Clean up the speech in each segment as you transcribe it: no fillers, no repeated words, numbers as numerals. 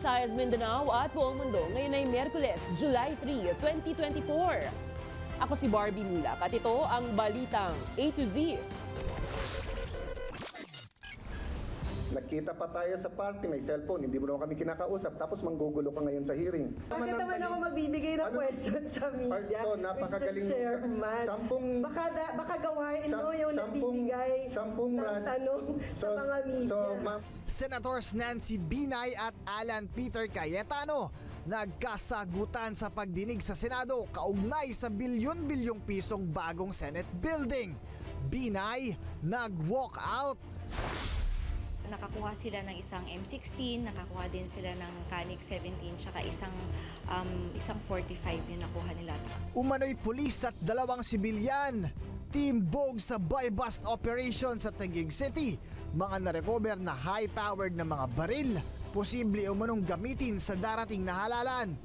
Visayas, Mindanao at buong mundo. Ngayon ay Miyerkules, July 3, 2024. Ako si Barbie Mulak at ito ang Balitang A to Z. Nagkita pa tayo sa party, may cellphone, hindi mo naman kami kinakausap, tapos manggugulo ka ngayon sa hearing. Bakit naman ako magbibigay ng question sa media, So, napakagaling Mr. Chairman? Baka gawain mo yung nagbibigay ng tanong sa mga media. Senators Nancy Binay at Alan Peter Cayetano nagkasagutan sa pagdinig sa Senado kaugnay sa bilyon-bilyong pisong bagong Senate building. Binay nag-walk out. Nakakuha sila ng isang M16, nakakuha din sila ng Canik 17, tsaka isang 45 yung nakuha nila. Umano'y pulis at 2 sibilyan. Timbog sa buy-bust operation sa Taguig City. Mga narecover na high-powered na mga baril. Posible umanong gamitin sa darating na halalan.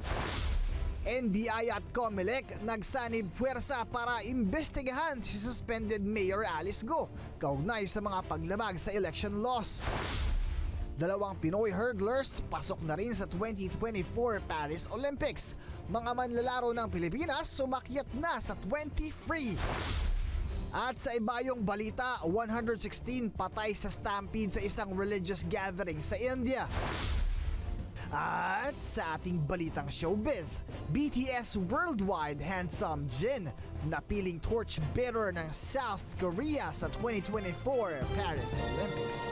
NBI at COMELEC nagsanib puwersa para imbestigahan si suspended Mayor Alice Go kaugnay sa mga paglabag sa election laws. 2 Pinoy hurdlers pasok na rin sa 2024 Paris Olympics. Mga manlalaro ng Pilipinas sumakyat na sa 20 free. At sa ibayong balita, 116 patay sa stampede sa isang religious gathering sa India. At sa ating balitang showbiz, BTS Worldwide handsome Jin napiling torchbearer ng South Korea sa 2024 Paris Olympics.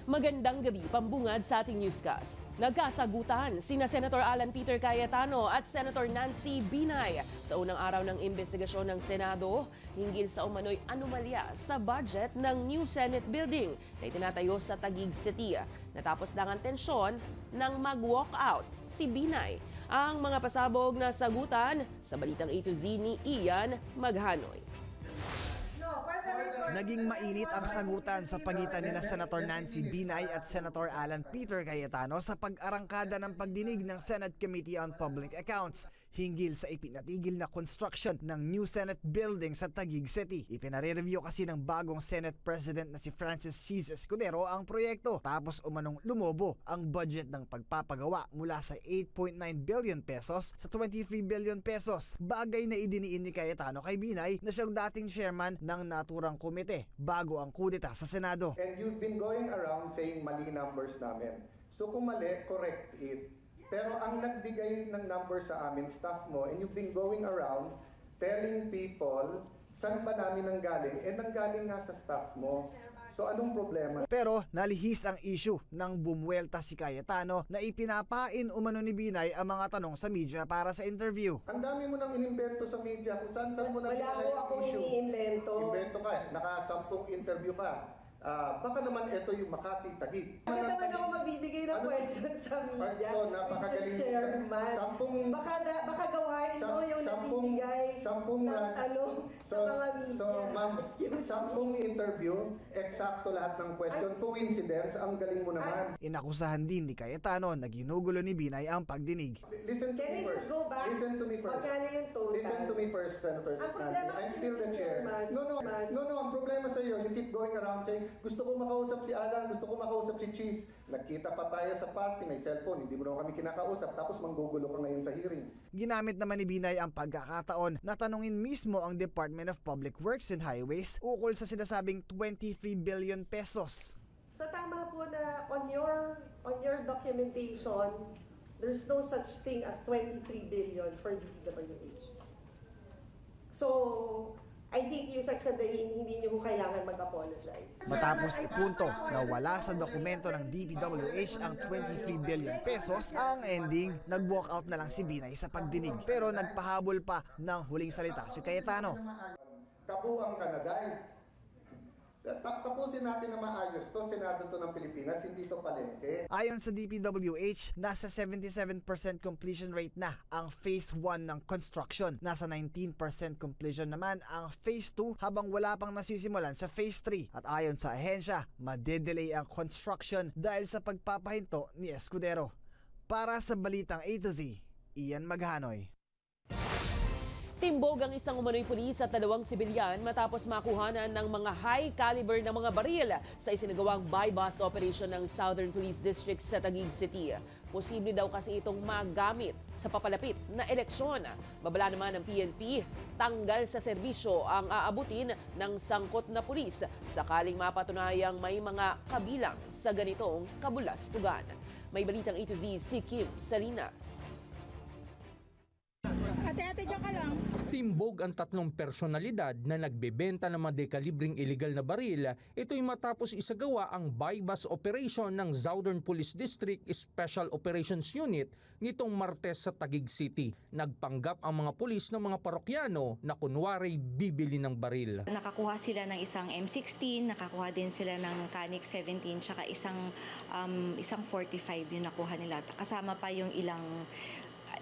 Magandang gabi, pambungad sa ating newscast. Nagkasagutan sina Senator Alan Peter Cayetano at Senator Nancy Binay sa unang araw ng investigasyon ng Senado hinggil sa umano'y anomalya sa budget ng new Senate building na itinatayo sa Taguig City. Natapos lang ang tensyon nang mag-walk out si Binay. Ang mga pasabog na sagutan sa Balitang A to Z ni Ian Maghanoy. Naging mainit ang sagutan sa pagitan nina Senator Nancy Binay at Senator Alan Peter Cayetano sa pag-arangkada ng pagdinig ng Senate Committee on Public Accounts hinggil sa ipinatigil na construction ng new Senate building sa Taguig City. Ipinare-review kasi ng bagong Senate President na si Francis Cheese Escudero ang proyekto tapos umanong lumobo ang budget ng pagpapagawa mula sa 8.9 billion pesos sa 23 billion pesos. Bagay na idiniin ni Cayetano kay Binay na siyang dating chairman ng naturang komite bago ang kudeta sa Senado. And you've been going around saying mali numbers namin. So kung mali, correct it. Pero ang nagbigay ng numbers sa amin, staff mo, and you've been going around telling people saan ba namin nanggaling? Nanggaling nga sa staff mo. So anong problema? Pero nalihis ang issue nang bumuelta si Cayetano na ipinapain umano ni Binay ang mga tanong sa media para sa interview. Ang dami mo nang inimbento sa media kung saan mo nang Wala ko akong iniimbento. Invento ka, naka-10 interview ka. Baka naman ito yung Makati, Taguig. Bakit naman ako magbibigay ng question sa media, So, napakagaling. Mr. Chairman? Baka gawain mo yung nagbibigay ng tanong sa mga media. So, ma'am, 10 interview, eksakto lahat ng question. Coincidence, ang galing mo naman. Inakusahan din ni Cayetano na ginugulo ni Binay ang pagdinig. Listen to me first. Listen to me first. Magkano yung total? Listen to me first, Senator Ang problema Nancy. I'm still the Mr. chair. Chairman. No, ang problema sa iyo, you keep going around saying, gusto ko makausap si Alan, gusto ko makausap si Cheese. Nagkita pa tayo sa party, may cellphone, hindi mo naman kami kinakausap, tapos manggugulo ka ngayon sa hearing. Ginamit naman ni Binay ang pagkakataon na tanungin mismo ang Department of Public Works and Highways ukol sa sinasabing 23 billion pesos. So tama po na on your documentation, there's no such thing as 23 billion for DPWH. So, I think yung saksadahin, hindi niyo kailangan mag-apologize. Matapos ipunto na wala sa dokumento ng DPWH ang 23 billion pesos, ang ending, nag-walk out na lang si Binay sa pagdinig. Pero nagpahabol pa ng huling salita si Cayetano. Kabuang Kanaday. Tapusin natin na maayos to, Senado to ng Pilipinas, hindi to palengke. Ayon sa DPWH, nasa 77% completion rate na ang Phase 1 ng construction. Nasa 19% completion naman ang Phase 2 habang wala pang nasisimulan sa Phase 3. At ayon sa ahensya, madedelay ang construction dahil sa pagpapahinto ni Escudero. Para sa Balitang A to Z, Ian Maghanoy. Timbog ang isang umano'y pulis at 2 sibilyan matapos makuhanan ng mga high caliber na mga baril sa isinagawang buy-bust operation ng Southern Police District sa Taguig City. Posible daw kasi itong magamit sa papalapit na eleksyon. Babala naman ng PNP, tanggal sa serbisyo ang aabutin ng sangkot na pulis sakaling mapatunayang may mga kabilang sa ganitong kabulastugan. May balitang A to Z si Kim Salinas. Ate, diyan ka lang. Timbog ang 3 personalidad na nagbebenta ng mga dekalibring illegal na baril. Ito'y matapos isagawa ang buy-bust operation ng Southern Police District Special Operations Unit nitong Martes sa Taguig City. Nagpanggap ang mga pulis ng mga parokyano na kunwari bibili ng baril. Nakakuha sila ng isang M16, nakakuha din sila ng Canik 17, tsaka isang 45 yung nakuha nila. Kasama pa yung ilang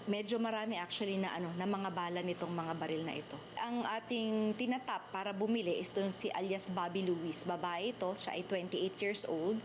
medyo marami actually na mga bala nitong mga baril na ito. Ang ating tinatap para bumili is doon si alias Bobby Luis. Babae ito, siya ay 28 years old.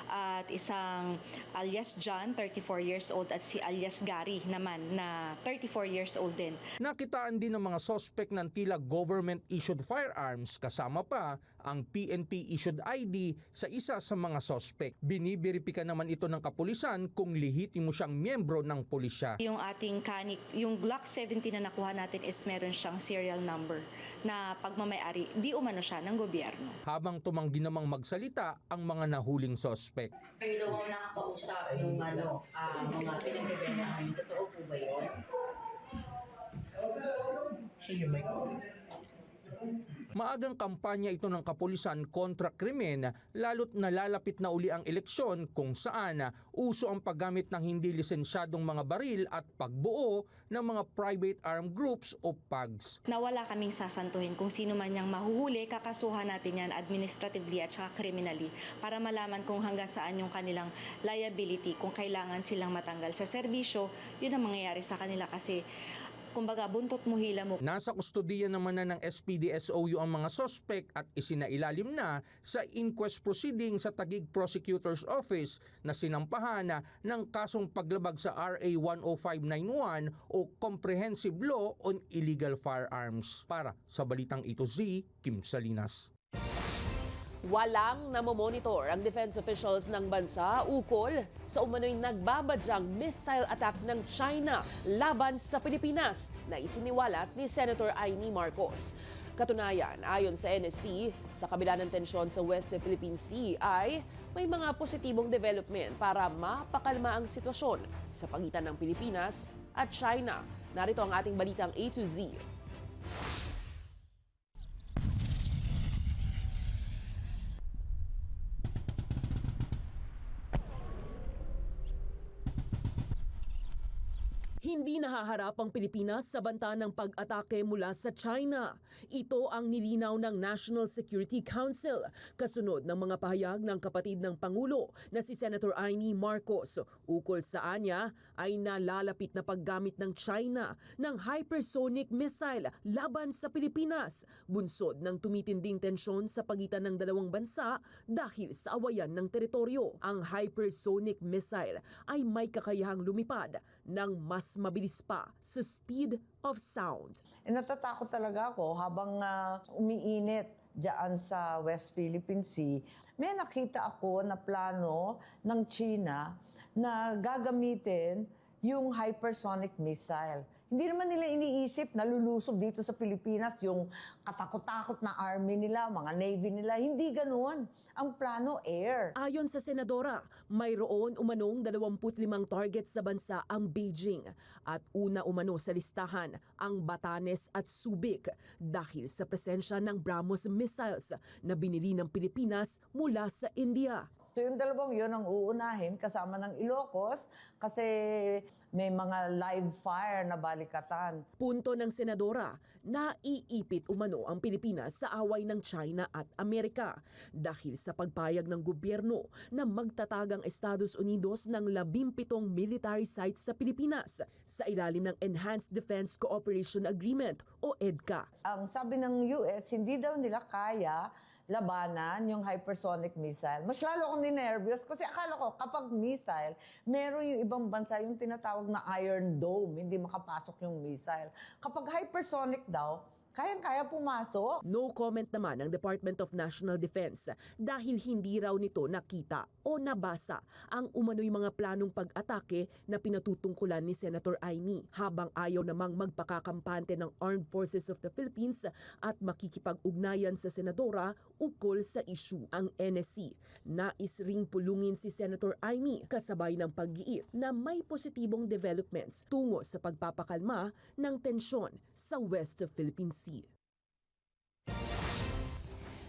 At isang alias John, 34 years old, at si alias Gary naman na 34 years old din. Nakitaan din ng mga sospek ng tila government-issued firearms kasama pa ang PNP-issued ID sa isa sa mga sospek. Binibiripika naman ito ng kapulisan kung lehitimo siyang miyembro ng pulisya. Yung ating Canik, yung Glock 17 na nakuha natin is meron siyang serial number na pagmamayari, di umano siya ng gobyerno. Habang tumanggi namang magsalita ang mga nahuling sospek. Kayo daw ang nakakausap yung mga pinagbebenta. Totoo po ba yun? Maagang kampanya ito ng kapulisan kontra krimen lalo't nalalapit na uli ang eleksyon kung saan uso ang paggamit ng hindi lisensyadong mga baril at pagbuo ng mga private armed groups o PAGs. Nawala kaming sasantuhin kung sino man niyang mahuhuli, kakasuhan natin yan administratively at saka criminally para malaman kung hanggang saan yung kanilang liability, kung kailangan silang matanggal sa serbisyo, yun ang mangyayari sa kanila kasi kumbaga, buntot mo, hila mo. Nasa kustodiya naman na ng SPDSOU ang mga sospek at isinailalim na sa inquest proceeding sa Taguig Prosecutor's Office na sinampahan ng kasong paglabag sa RA 10591 o Comprehensive Law on Illegal Firearms. Para sa Balitang A to Z, Kim Salinas. Walang namomonitor ang defense officials ng bansa ukol sa umano'y nagbabadyang missile attack ng China laban sa Pilipinas na isiniwalat ni Senator Amy Marcos. Katunayan, ayon sa NSC, sa kabila ng tensyon sa West Philippine Sea ay may mga positibong development para mapakalma ang sitwasyon sa pagitan ng Pilipinas at China. Narito ang ating balitang A to Z. Hindi nahaharap ang Pilipinas sa banta ng pag-atake mula sa China. Ito ang nilinaw ng National Security Council kasunod ng mga pahayag ng kapatid ng Pangulo na si Senator Amy Marcos. Ukol sa anya ay nalalapit na paggamit ng China ng hypersonic missile laban sa Pilipinas, bunsod ng tumitinding tensyon sa pagitan ng dalawang bansa dahil sa awayan ng teritoryo. Ang hypersonic missile ay may kakayahang lumipad ng mas mabilis pa sa speed of sound. Natatakot talaga ako habang umiinit diyan sa West Philippine Sea. May nakita ako na plano ng China na gagamitin yung hypersonic missile. Hindi naman nila iniisip na lulusob dito sa Pilipinas yung katakot-takot na army nila, mga navy nila. Hindi ganoon. Ang plano, air. Ayon sa senadora, mayroon umanong 25 targets sa bansa ang Beijing at una umano sa listahan ang Batanes at Subic dahil sa presensya ng BrahMos missiles na binili ng Pilipinas mula sa India. So yung dalawang yun ang uunahin kasama ng Ilocos kasi may mga live fire na balikatan. Punto ng senadora, Naiipit umano ang Pilipinas sa away ng China at Amerika dahil sa pagpayag ng gobyerno na magtatag ang Estados Unidos ng 17 military sites sa Pilipinas sa ilalim ng Enhanced Defense Cooperation Agreement o EDCA. Ang sabi ng US, hindi daw nila kaya labanan yung hypersonic missile. Mas lalo akong ninervyos kasi akala ko kapag missile, meron yung ibang bansa yung tinatawag na Iron Dome, hindi makapasok yung missile. Kapag hypersonic daw, kayang-kaya pumasok. No comment naman ng Department of National Defense dahil hindi raw nito nakita o nabasa ang umano'y mga planong pag-atake na pinatutungkulan ni Senator Amy habang ayaw namang magpakakampante ng Armed Forces of the Philippines at makikipag-ugnayan sa senadora ukol sa issue. Ang NSC nais ring pulungin si Senator Amy kasabay ng pag-giit na may positibong developments tungo sa pagpapakalma ng tensyon sa West Philippine Sea.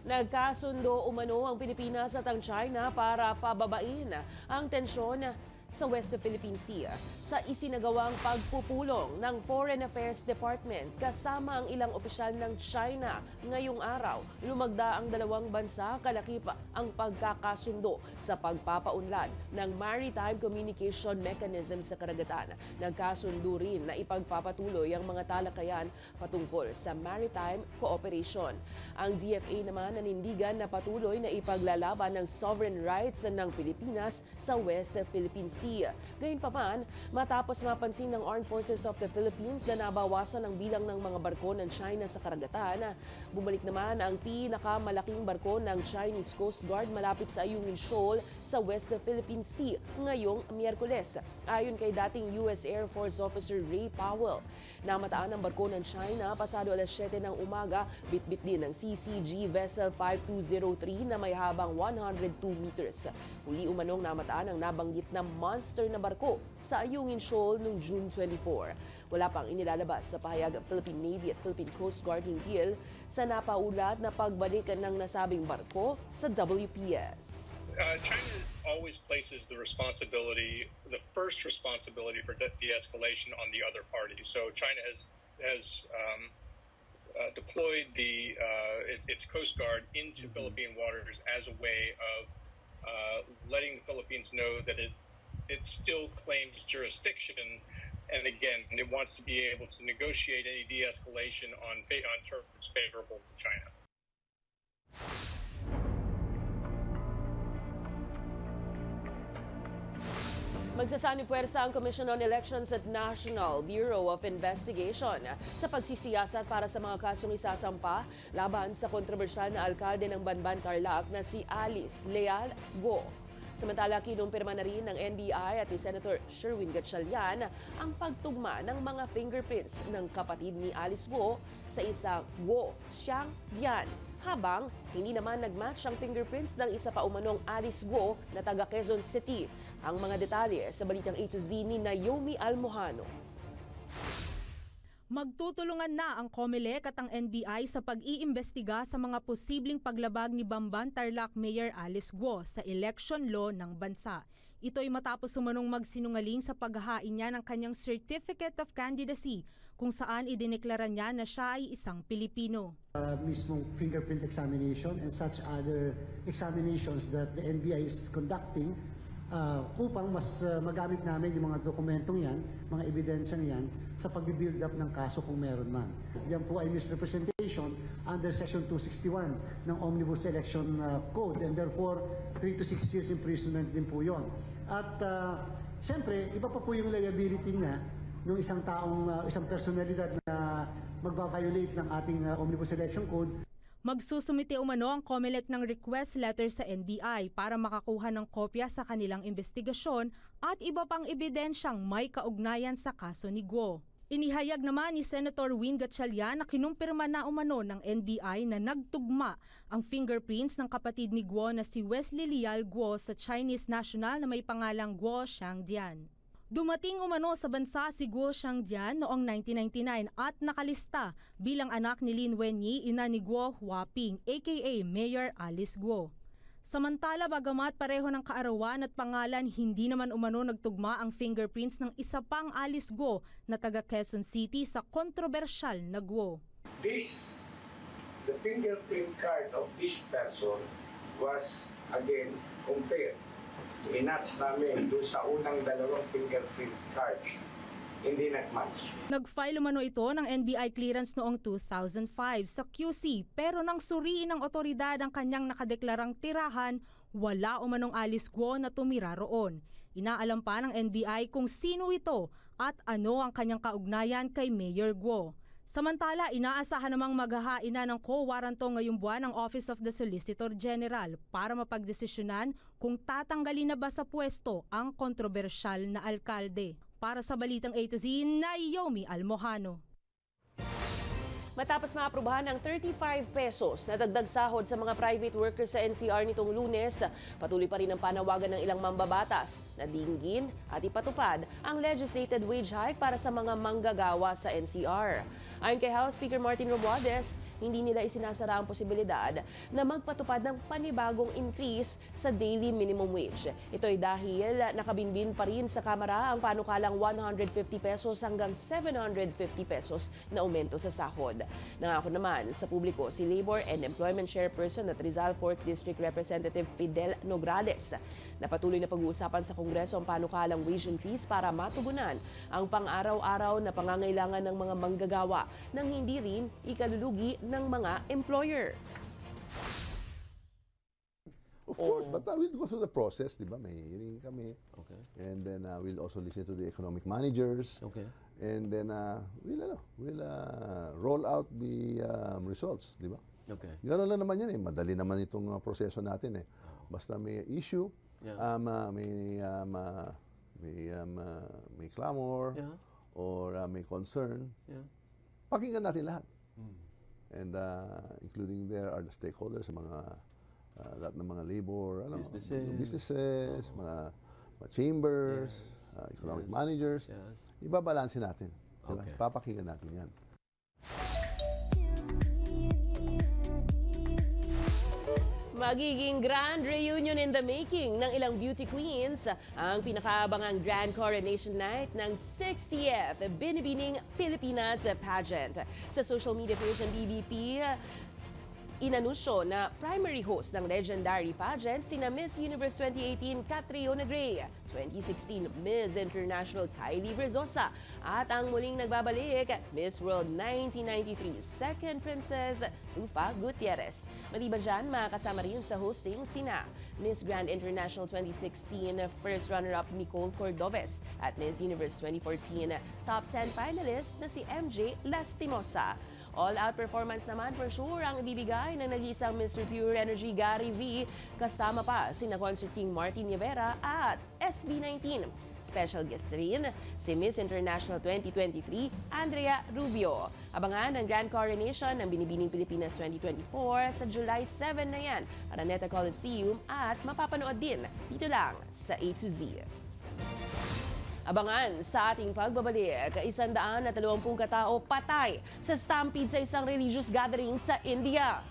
Nagkasundo umano ang Pilipinas at ang China para pababain ang tensyon sa West Philippine Sea sa isinagawang pagpupulong ng Foreign Affairs Department kasama ang ilang opisyal ng China ngayong araw. Lumagda ang dalawang bansa kalakip ang pagkakasundo sa pagpapaunlad ng Maritime Communication Mechanism sa karagatan. Nagkasundo rin na ipagpapatuloy ang mga talakayan patungkol sa maritime cooperation. Ang DFA naman nanindigan na patuloy na ipaglalaban ng sovereign rights ng Pilipinas sa West Philippine Sea. Gayunpaman, matapos mapansin ng Armed Forces of the Philippines na nabawasan ang bilang ng mga barko ng China sa karagatan, bumalik naman ang pinakamalaking barko ng Chinese Coast Guard malapit sa Ayungin Shoal sa West Philippine Sea ngayong Miyerkules. Ayon kay dating US Air Force Officer Ray Powell, namataan ang barko ng China pasado alas 7 ng umaga, bitbit din ng CCG Vessel 5203 na may habang 102 meters. Huli umanong namataan ang nabanggit na monster na barko sa Ayungin Shoal noong June 24. Wala pang inilalabas sa pahayag ng Philippine Navy at Philippine Coast Guard hinggil sa napaulat na pagbalik ng nasabing barko sa WPS. China always places the responsibility, the first responsibility for de-escalation on the other party. So China has deployed its Coast Guard into Philippine waters as a way of letting the Philippines know that it still claims jurisdiction, and again, it wants to be able to negotiate any de-escalation on terms favorable to China. Magsasani puwersa ang Commission on Elections at National Bureau of Investigation sa pagsisiyasat para sa mga kasong isasampa laban sa kontrobersyal na alkalde ng Banban Tarlac na si Alice Leal Guo. Samantala, kinumpirma na rin ng NBI at ni Senator Sherwin Gatchalian ang pagtugma ng mga fingerprints ng kapatid ni Alice Guo sa isang Guo Xiangdian, habang hindi naman nagmatch ang fingerprints ng isa pa umanong Alice Guo na taga Quezon City. Ang mga detalye sa balitang A to Z ni Naomi Almojano. Magtutulungan na ang COMELEC at ang NBI sa pag-iimbestiga sa mga posibleng paglabag ni Bamban Tarlac Mayor Alice Guo sa election law ng bansa. Ito'y matapos umanong magsinungaling sa paghahain niya ng kanyang Certificate of Candidacy kung saan idineklara niya na siya ay isang Pilipino. Mismong fingerprint examination and such other examinations that the NBI is conducting upang mas magamit namin yung mga dokumentong yan, mga ebidensyang yan, sa pag-build up ng kaso kung meron man. Yan po ay misrepresentation under Section 261 ng Omnibus Election Code, and therefore 3 to 6 years imprisonment din po yon. At siyempre, iba pa po yung liability niya ng isang taong, isang personalidad na magbabiolate ng ating Omnibus Election Code. Magsusumite umano ang COMELEC ng request letter sa NBI para makakuha ng kopya sa kanilang investigasyon at iba pang ebidensyang may kaugnayan sa kaso ni Guo. Inihayag naman ni Senator Win Gatchalian na kinumpirma na umano ng NBI na nagtugma ang fingerprints ng kapatid ni Guo na si Wesley Leal Guo sa Chinese national na may pangalang Guo Xiangdian. Dumating umano sa bansa si Guo Xiangdian noong 1999 at nakalista bilang anak ni Lin Wenyi, ina ni Guo Huaping aka Mayor Alice Guo. Samantala, bagamat pareho ng kaarawan at pangalan, hindi naman umano nagtugma ang fingerprints ng isa pang Alice Guo na taga Quezon City sa kontrobersyal na Guo. The fingerprint card of this person was again compared. Inats namin doon sa unang dalawang fingerprint card. Hindi nag-match. Nag-file umano ito ng NBI clearance noong 2005 sa QC pero nang suriin ng otoridad ang kanyang nakadeklarang tirahan, wala umanong Alice Guo na tumira roon. Inaalam pa ng NBI kung sino ito at ano ang kanyang kaugnayan kay Mayor Guo. Samantala, inaasahan namang maghahain na ng co-waranto ngayong buwan ng Office of the Solicitor General para mapagdesisyonan kung tatanggalin na ba sa pwesto ang kontrobersyal na alkalde. Para sa Balitang A to Z, Naomi Almojano. Matapos maaprubahan ng 35 pesos na dagdag sahod sa mga private workers sa NCR nitong Lunes, patuloy pa rin ang panawagan ng ilang mambabatas na dinggin at ipatupad ang legislated wage hike para sa mga manggagawa sa NCR. Ayon kay House Speaker Martin Romualdez, hindi nila isinasara ang posibilidad na magpatupad ng panibagong increase sa daily minimum wage. Ito ay dahil nakabinbin pa rin sa Kamara ang panukalang 150 pesos hanggang 750 pesos na aumento sa sahod. Nangako naman sa publiko si Labor and Employment Chairperson at Rizal 4th District Representative Fidel Nograles na patuloy na pag-uusapan sa Kongreso ang panukalang wage increase para matugunan ang pang-araw-araw na pangangailangan ng mga manggagawa nang hindi rin ikalulugi ng mga employer. Of course, but we'll go through the process, di ba? May hearing kami. Okay. And then we'll also listen to the economic managers. Okay. And then we'll roll out the results, di ba? Okay. Gano'n lang naman yan eh. Madali naman itong proseso natin eh. Basta may issue, may clamor, or may concern, pakinggan natin lahat. And including there are the stakeholders, mga lahat ng mga labor, businesses, mga chambers, economic managers. Ibabalansin natin. Diba? Okay. Papakinggan natin yan. Magiging grand reunion in the making ng ilang beauty queens ang pinakaabangang Grand Coronation Night ng 60th Binibining Pilipinas Pageant. Sa social media page ng BBP, inanunsyo na primary host ng legendary pageant sina Miss Universe 2018 Catriona Gray, 2016 Miss International Kylie Verzosa at ang muling nagbabalik Miss World 1993 Second Princess Rufa Gutierrez. Maliban dyan, makakasama rin sa hosting sina Miss Grand International 2016 first runner-up Nicole Cordobes at Miss Universe 2014 top 10 finalist na si MJ Lastimosa. All-out performance naman for sure ang ibibigay ng nag-iisang Mr. Pure Energy Gary V. Kasama pa sina Concert King Martin Rivera at SB19. Special guest rin si Miss International 2023 Andrea Rubio. Abangan ang Grand Coronation ng Binibining Pilipinas 2024 sa July 7 na yan, Araneta Coliseum at mapapanood din dito lang sa A to Z. Abangan sa ating pagbabalik, 120 katao patay sa stampede sa isang religious gathering sa India.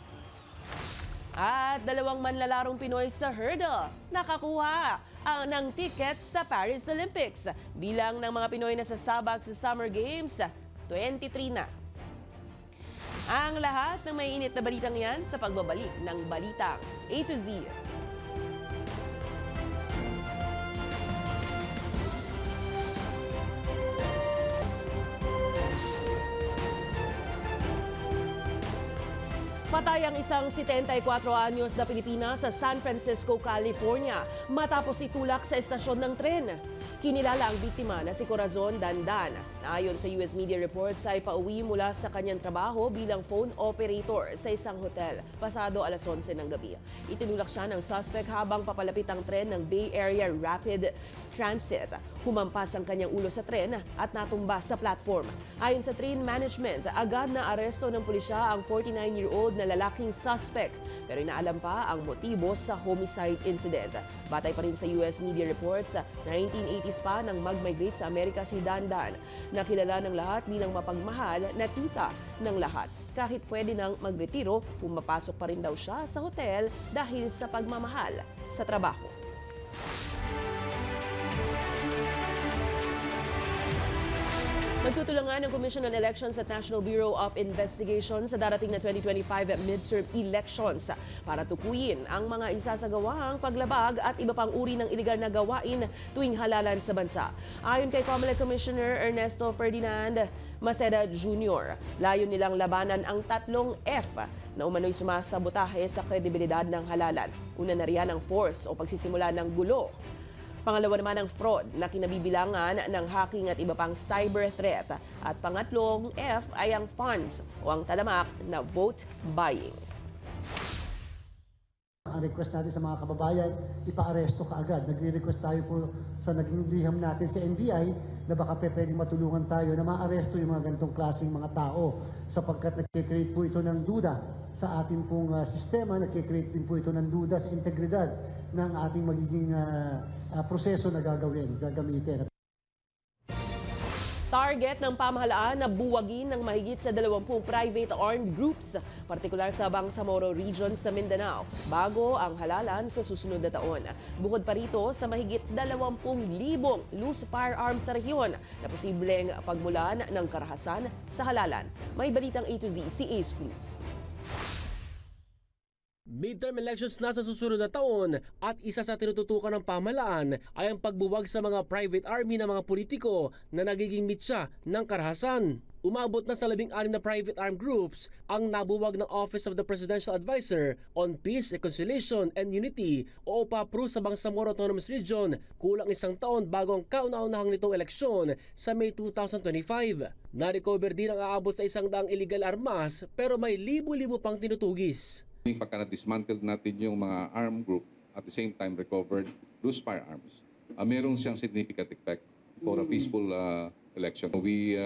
At 2 manlalarong Pinoy sa hurdle nakakuha ng ticket sa Paris Olympics. Bilang ng mga Pinoy na sasabak sa Summer Games, 23 na. Ang lahat ng may init na balitang yan sa pagbabalik ng Balitang A to Z. Patay ang isang 74 anyos na Pilipina sa San Francisco, California matapos itulak sa estasyon ng tren. Kinilala ang biktima na si Corazon Dandan na ayon sa US media reports ay pauwi mula sa kanyang trabaho bilang phone operator sa isang hotel pasado alas 11 ng gabi. Itinulak siya ng suspect habang papalapit ang tren ng Bay Area Rapid Transit. Humampas ang kanyang ulo sa tren at natumba sa platform. Ayon sa train management, agad na aresto ng pulisya ang 49-year-old na lalaking suspect pero inaalam pa ang motibo sa homicide incident. Batay pa rin sa US media reports, 1980s pa nang mag-migrate sa Amerika si Dandan, na kilala ng lahat bilang mapagmahal na tita ng lahat. Kahit pwede nang magretiro, pumapasok pa rin daw siya sa hotel dahil sa pagmamahal sa trabaho. Magtutulungan ng Commission on Elections at National Bureau of Investigation sa darating na 2025 midterm elections para tukuyin ang mga isasagawang paglabag at iba pang uri ng iligal na gawain tuwing halalan sa bansa. Ayon kay COMELEC Commissioner Ernesto Ferdinand Maceda Jr., layon nilang labanan ang 3 F na umano'y sumasabotahe sa kredibilidad ng halalan. Una na riyan ang force o pagsisimula ng gulo. Pangalawa naman ang fraud na kinabibilangan ng hacking at iba pang cyber threat. At pangatlong F ay ang funds o ang talamak na vote buying. Ang request natin sa mga kababayan, ipa-aresto kaagad. Nagre-request tayo po sa naging liham natin sa NBI na baka pwedeng matulungan tayo na ma-aresto yung mga ganitong klaseng mga tao sapagkat nagkikreate po ito ng duda sa ating pong sistema, nagkikreate din po ito ng duda sa integridad ng ating magiging proseso na gagamitin. Target ng pamahalaan na buwagin ng mahigit sa 20 private armed groups, partikular sa Bangsamoro Region sa Mindanao, bago ang halalan sa susunod na taon. Bukod pa rito sa mahigit 20,000 loose firearms sa rehiyon na posibleng pagmulan ng karahasan sa halalan. May balitang A to Z si Ace Cruz. Midterm elections na sa susunod na taon at isa sa tinututukan ng pamahalaan ay ang pagbuwag sa mga private army ng mga politiko na nagiging mitsa ng karahasan. Umabot na sa 16 na private armed groups ang nabuwag ng Office of the Presidential Advisor on Peace, Reconciliation and Unity o OPAPRU sa Bangsamoro Autonomous Region, kulang isang taon bago ang kauna-unahang nitong eleksyon sa May 2025. Na-recover din ang aabot sa 100 illegal armas pero may libo-libo pang tinutugis. Pagka na-dismantle natin yung mga armed group at the same time recovered loose firearms, meron siyang significant effect for a peaceful election. We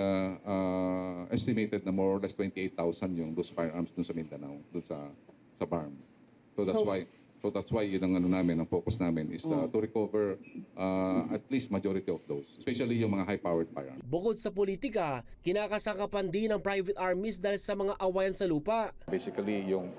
estimated na more or less 28,000 yung loose firearms dun sa Mindanao, dun sa BARM. So that's why yun ang ang focus namin is to recover at least majority of those, especially yung mga high-powered firearms. Bukod sa politika, kinakasakapan din ng private armies dahil sa mga awayan sa lupa. Basically, yung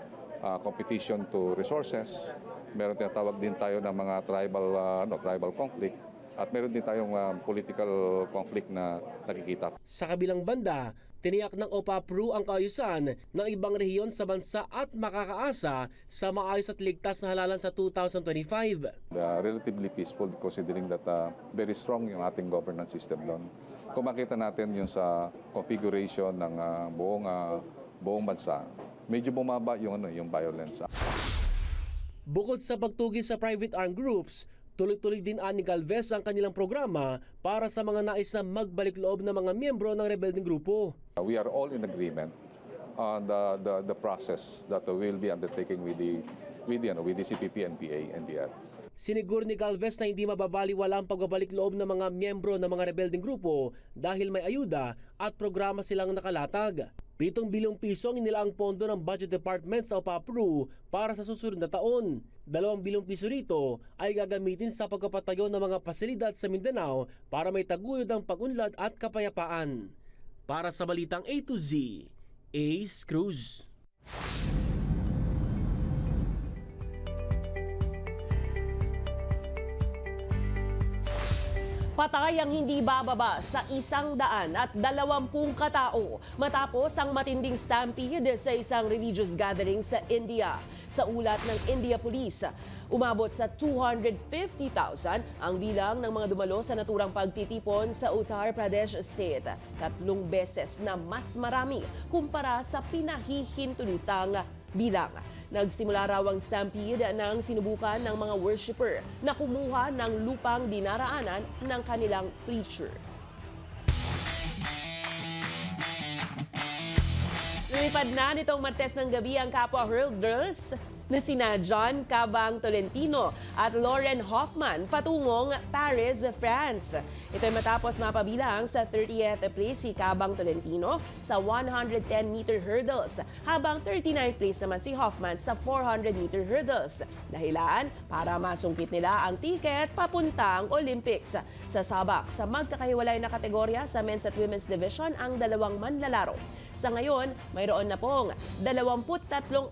competition to resources, meron tinatawag din tayo ng mga tribal conflict at meron din tayong political conflict na nakikita. Sa kabilang banda, tiniyak ng OPAPRU ang kaayusan ng ibang rehiyon sa bansa at makakaasa sa maayos at ligtas na halalan sa 2025. Relatively peaceful considering that very strong yung ating governance system doon. Kung makita natin yung sa configuration ng buong bansa, medyo bumaba yung violence. Bukod sa pagtugis sa private armed groups, tuloy-tuloy din ani Galvez ang kanilang programa para sa mga nais na magbalik loob ng mga miyembro ng rebelding grupo. We are all in agreement on the process that will be undertaking with the CPP, NPA, NDF. Sinigur ni Galvez na hindi mababaliwala ang pagbabalik loob ng mga miyembro ng mga rebelding grupo dahil may ayuda at programa silang nakalatag. 7 bilyong piso ang inilaang pondo ng Budget Department sa OPAPRU para sa susunod na taon. 2 bilyong piso rito ay gagamitin sa pagpapatayo ng mga pasilidad sa Mindanao para may taguyod ang pag-unlad at kapayapaan. Para sa Balitang A to Z, Ace Cruz. Patay ang hindi bababa sa 120 katao matapos ang matinding stampede sa isang religious gathering sa India. Sa ulat ng India Police, umabot sa 250,000 ang bilang ng mga dumalo sa naturang pagtitipon sa Uttar Pradesh State. 3 beses na mas marami kumpara sa pinahihintulutang bilang. Nagsimula raw ang stampede nang sinubukan ng mga worshipper na kumuha ng lupang dinaraanan ng kanilang preacher. Lumipad na nitong Martes ng gabi ang kapwa hurlers na sina John Cabang Tolentino at Lauren Hoffman patungong Paris, France. Ito ay matapos mapabilang sa 30th place si Cabang Tolentino sa 110-meter hurdles, habang 39th place naman si Hoffman sa 400-meter hurdles. Dahilan para masungkit nila ang tiket papuntang Olympics. Sasabak sa magkakahiwalay na kategorya sa men's at women's division ang dalawang manlalaro. Sa ngayon, mayroon na pong 23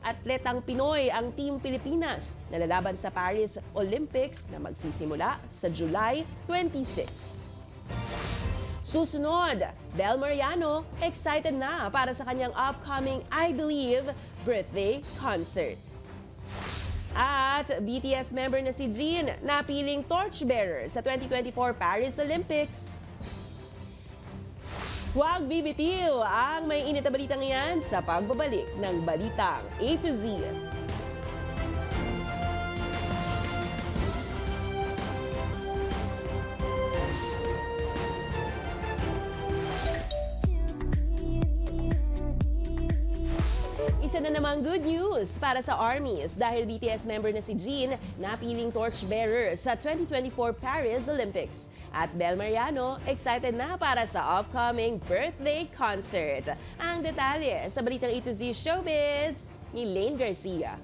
atletang Pinoy ang Team Pilipinas na lalaban sa Paris Olympics na magsisimula sa July 26. Susunod, Bel Mariano excited na para sa kanyang upcoming I Believe birthday concert. At BTS member na si Jin napiling torchbearer sa 2024 Paris Olympics. Huwag bibitiw ang may init na balitang yan sa pagbabalik ng Balitang A to Z. Isa na namang good news para sa ARMYs dahil BTS member na si Jin napiling torchbearer sa 2024 Paris Olympics. At Bel Mariano excited na para sa upcoming birthday concert. Ang detalye sa Balitang A to Z Showbiz ni Lane Garcia.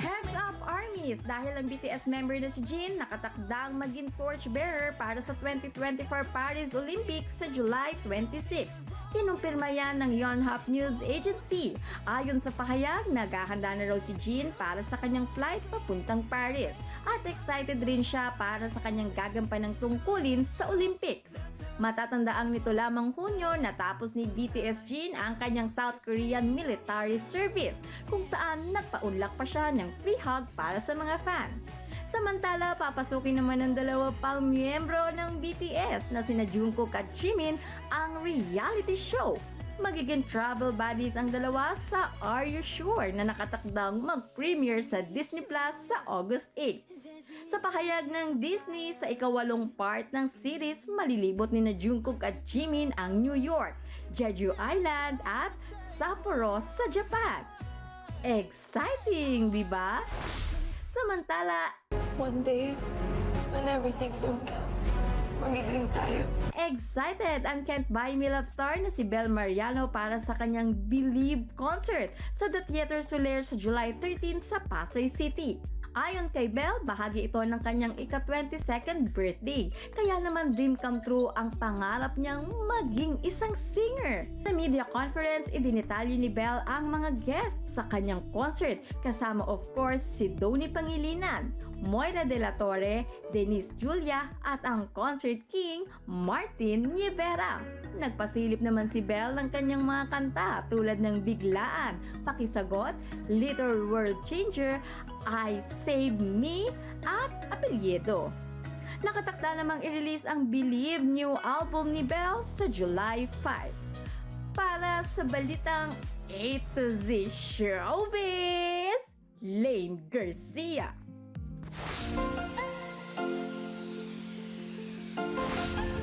Heads up, ARMYs! Dahil ang BTS member na si Jin nakatakdang maging torchbearer para sa 2024 Paris Olympics sa July 26. Kinumpirma yan ng Yonhap News Agency. Ayon sa pahayag, naghahanda na raw si Jin para sa kanyang flight papuntang Paris. At excited rin siya para sa kanyang gagampanang tungkulin sa Olympics. Matatandaang nito lamang Hunyo natapos ni BTS Jin ang kanyang South Korean military service kung saan nagpaunlak pa siya ng free hug para sa mga fan. Samantala, papasukin naman ng dalawa pang miyembro ng BTS na sina Jungkook at Jimin ang reality show. Magiging travel buddies ang dalawa sa Are You Sure na nakatakdang mag-premiere sa Disney Plus sa August 8. Sa pahayag ng Disney, sa ika-8 part ng series, malilibot ni na Jungkook at Jimin ang New York, Jeju Island at Sapporo sa Japan. Exciting, di ba? Samantala, one day, when everything's okay, magiging tayo. excited ang Can't Buy Me Love star na si Bel Mariano para sa kanyang Believe concert sa The Theater Soler sa July 13 sa Pasay City. Ayon kay Bel, bahagi ito ng kanyang ika-22nd birthday. Kaya naman dream come true ang pangarap niyang maging isang singer. Sa media conference, idinitalye ni Bel ang mga guests sa kanyang concert. Kasama of course si Donnie Pangilinan, Moira De La Torre, Denise Julia at ang concert king Martin Nievera. Nagpasilip naman si Bel ng kanyang mga kanta tulad ng Biglaan, Pakisagot, Little World Changer, I Save Me at Apelyido. Nakatakda namang i-release ang Believe new album ni Bel sa July 5. Para sa Balitang A to Z Showbiz, Lane Garcia.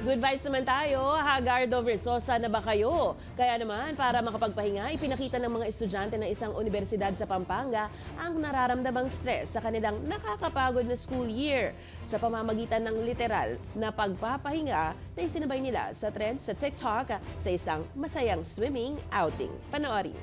Good vibes naman tayo, Hagardo Versosa na ba kayo? Kaya naman, para makapagpahinga, ipinakita ng mga estudyante ng isang universidad sa Pampanga ang nararamdamang stress sa kanilang nakakapagod na school year sa pamamagitan ng literal na pagpapahinga na isinabay nila sa trend sa TikTok sa isang masayang swimming outing. Panoorin.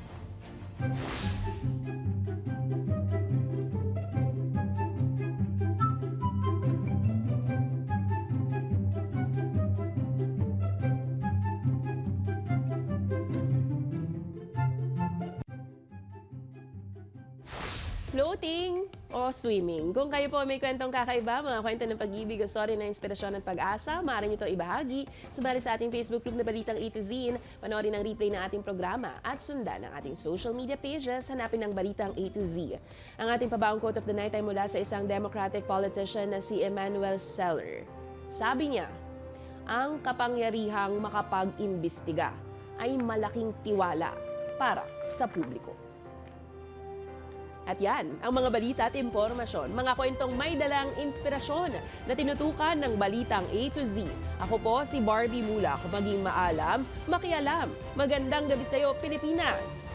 Floating o swimming. Kung kayo po may kwentong kakaiba, mga kwento ng pag-ibig o story na inspirasyon at pag-asa, maaari nyo ito ibahagi. Sumali sa ating Facebook group na Balitang A to Z, panoorin ang replay ng ating programa at sundan ang ating social media pages, hanapin ang Balitang A to Z. Ang ating pabaong quote of the night ay mula sa isang Democratic politician na si Emmanuel Seller. Sabi niya, ang kapangyarihang makapag-imbestiga ay malaking tiwala para sa publiko. At yan, ang mga balita at impormasyon, mga kwentong may dalang inspirasyon na tinutukan ng Balitang A to Z. Ako po si Barbie Mulak, maging maalam, makialam. Magandang gabi sa iyo, Pilipinas!